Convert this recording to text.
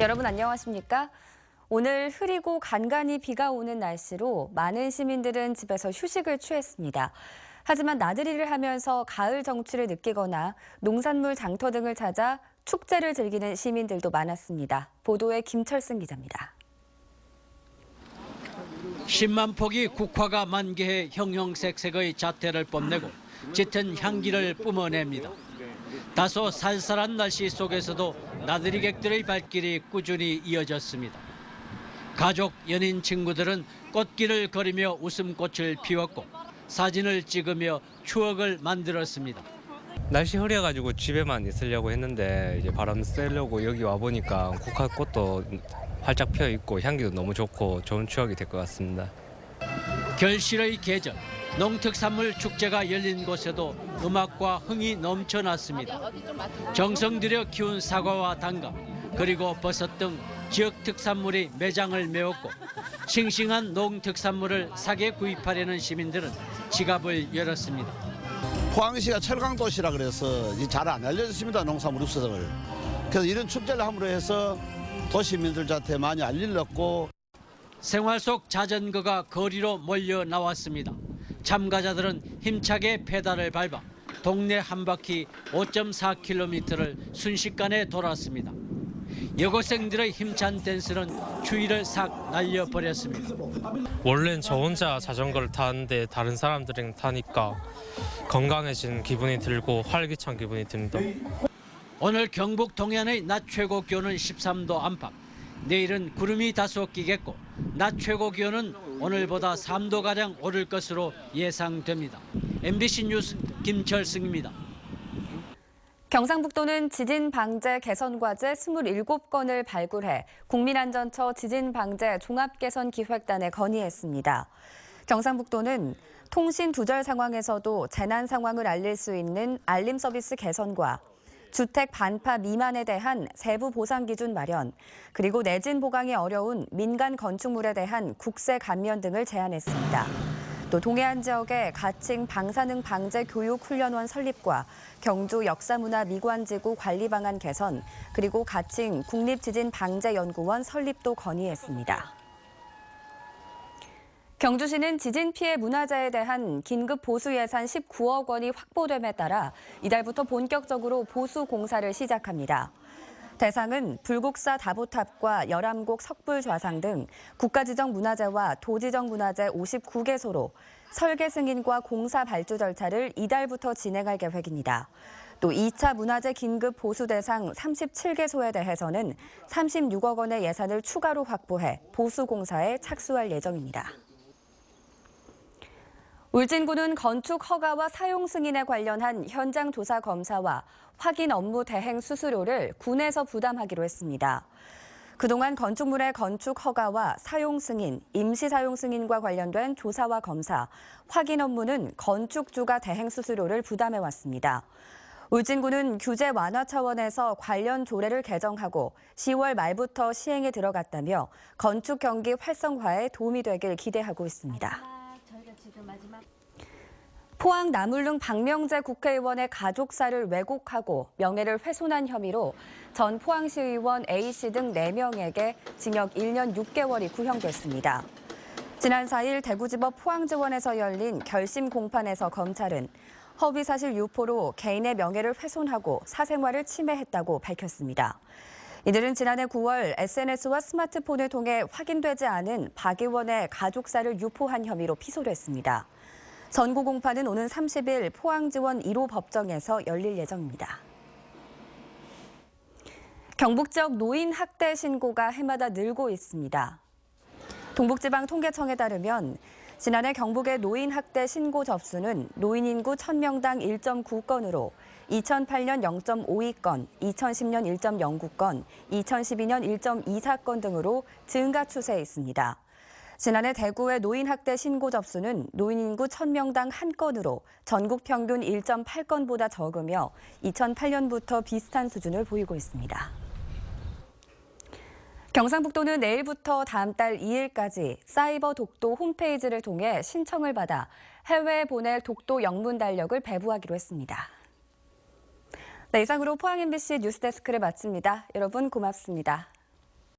여러분 안녕하십니까? 오늘 흐리고 간간히 비가 오는 날씨로 많은 시민들은 집에서 휴식을 취했습니다. 하지만 나들이를 하면서 가을 정취를 느끼거나 농산물 장터 등을 찾아 축제를 즐기는 시민들도 많았습니다. 보도에 김철승 기자입니다. 10만 폭이 국화가 만개해 형형색색의 자태를 뽐내고 짙은 향기를 뿜어냅니다. 다소 쌀쌀한 날씨 속에서도 나들이객들의 발길이 꾸준히 이어졌습니다. 가족, 연인, 친구들은 꽃길을 걸으며 웃음꽃을 피웠고 사진을 찍으며 추억을 만들었습니다. 날씨 흐려가지고 집에만 있으려고 했는데 이제 바람 쐬려고 여기 와보니까 국화꽃도 활짝 피어 있고 향기도 너무 좋고 좋은 추억이 될 것 같습니다. 결실의 계절, 농특산물 축제가 열린 곳에도 음악과 흥이 넘쳐났습니다. 정성 들여 키운 사과와 단감, 그리고 버섯 등 지역 특산물이 매장을 메웠고 싱싱한 농특산물을 싸게 구입하려는 시민들은 지갑을 열었습니다. 포항시가 철강도시라 그래서 잘 안 알려졌습니다, 농산물 육수등을. 그래서 이런 축제를 함으로 해서 도시민들한테 많이 알리려고. 생활 속 자전거가 거리로 몰려 나왔습니다. 참가자들은 힘차게 페달을 밟아 동네 한 바퀴 5.4km를 순식간에 돌았습니다. 여고생들의 힘찬 댄스는 추위를 싹 날려버렸습니다. 원래는 저 혼자 자전거를 타는데 다른 사람들이랑 타니까 건강해진 기분이 들고 활기찬 기분이 듭니다. 오늘 경북 동해안의 낮 최고 기온은 13도 안팎. 내일은 구름이 다소 끼겠고 낮 최고 기온은 오늘보다 3도가량 오를 것으로 예상됩니다. MBC 뉴스 김철승입니다. 경상북도는 지진 방제 개선 과제 27건을 발굴해 국민안전처 지진방제 종합개선기획단에 건의했습니다. 경상북도는 통신 두절 상황에서도 재난 상황을 알릴 수 있는 알림 서비스 개선과 주택 반파 미만에 대한 세부 보상 기준 마련, 그리고 내진 보강이 어려운 민간 건축물에 대한 국세 감면 등을 제안했습니다. 또 동해안 지역의 가칭 방사능 방제 교육 훈련원 설립과 경주 역사문화 미관지구 관리 방안 개선, 그리고 가칭 국립지진방제연구원 설립도 건의했습니다. 경주시는 지진 피해 문화재에 대한 긴급 보수 예산 19억 원이 확보됨에 따라 이달부터 본격적으로 보수 공사를 시작합니다. 대상은 불국사 다보탑과 열암곡 석불 좌상 등 국가지정 문화재와 도지정 문화재 59개소로 설계 승인과 공사 발주 절차를 이달부터 진행할 계획입니다. 또 2차 문화재 긴급 보수 대상 37개소에 대해서는 36억 원의 예산을 추가로 확보해 보수 공사에 착수할 예정입니다. 울진군은 건축 허가와 사용 승인에 관련한 현장 조사 검사와 확인 업무 대행 수수료를 군에서 부담하기로 했습니다. 그동안 건축물의 건축 허가와 사용 승인, 임시 사용 승인과 관련된 조사와 검사, 확인 업무는 건축주가 대행 수수료를 부담해왔습니다. 울진군은 규제 완화 차원에서 관련 조례를 개정하고 10월 말부터 시행에 들어갔다며 건축 경기 활성화에 도움이 되길 기대하고 있습니다. 포항 남울릉 박명재 국회의원의 가족사를 왜곡하고 명예를 훼손한 혐의로 전 포항시의원 A씨 등 4명에게 징역 1년 6개월이 구형됐습니다. 지난 4일 대구지법 포항지원에서 열린 결심 공판에서 검찰은 허위사실 유포로 개인의 명예를 훼손하고 사생활을 침해했다고 밝혔습니다. 이들은 지난해 9월 SNS와 스마트폰을 통해 확인되지 않은 박 의원의 가족사를 유포한 혐의로 피소됐습니다. 선고 공판은 오는 30일 포항지원 1호 법정에서 열릴 예정입니다. 경북 지역 노인 학대 신고가 해마다 늘고 있습니다. 동북지방통계청에 따르면 지난해 경북의 노인 학대 신고 접수는 노인 인구 1000명당 1.9건으로 2008년 0.52건, 2010년 1.09건, 2012년 1.24건 등으로 증가 추세에 있습니다. 지난해 대구의 노인 학대 신고 접수는 노인 인구 1000명당 1건으로 전국 평균 1.8건보다 적으며 2008년부터 비슷한 수준을 보이고 있습니다. 경상북도는 내일부터 다음 달 2일까지 사이버 독도 홈페이지를 통해 신청을 받아 해외에 보낼 독도 영문 달력을 배부하기로 했습니다. 네, 이상으로 포항 MBC 뉴스데스크를 마칩니다. 여러분 고맙습니다.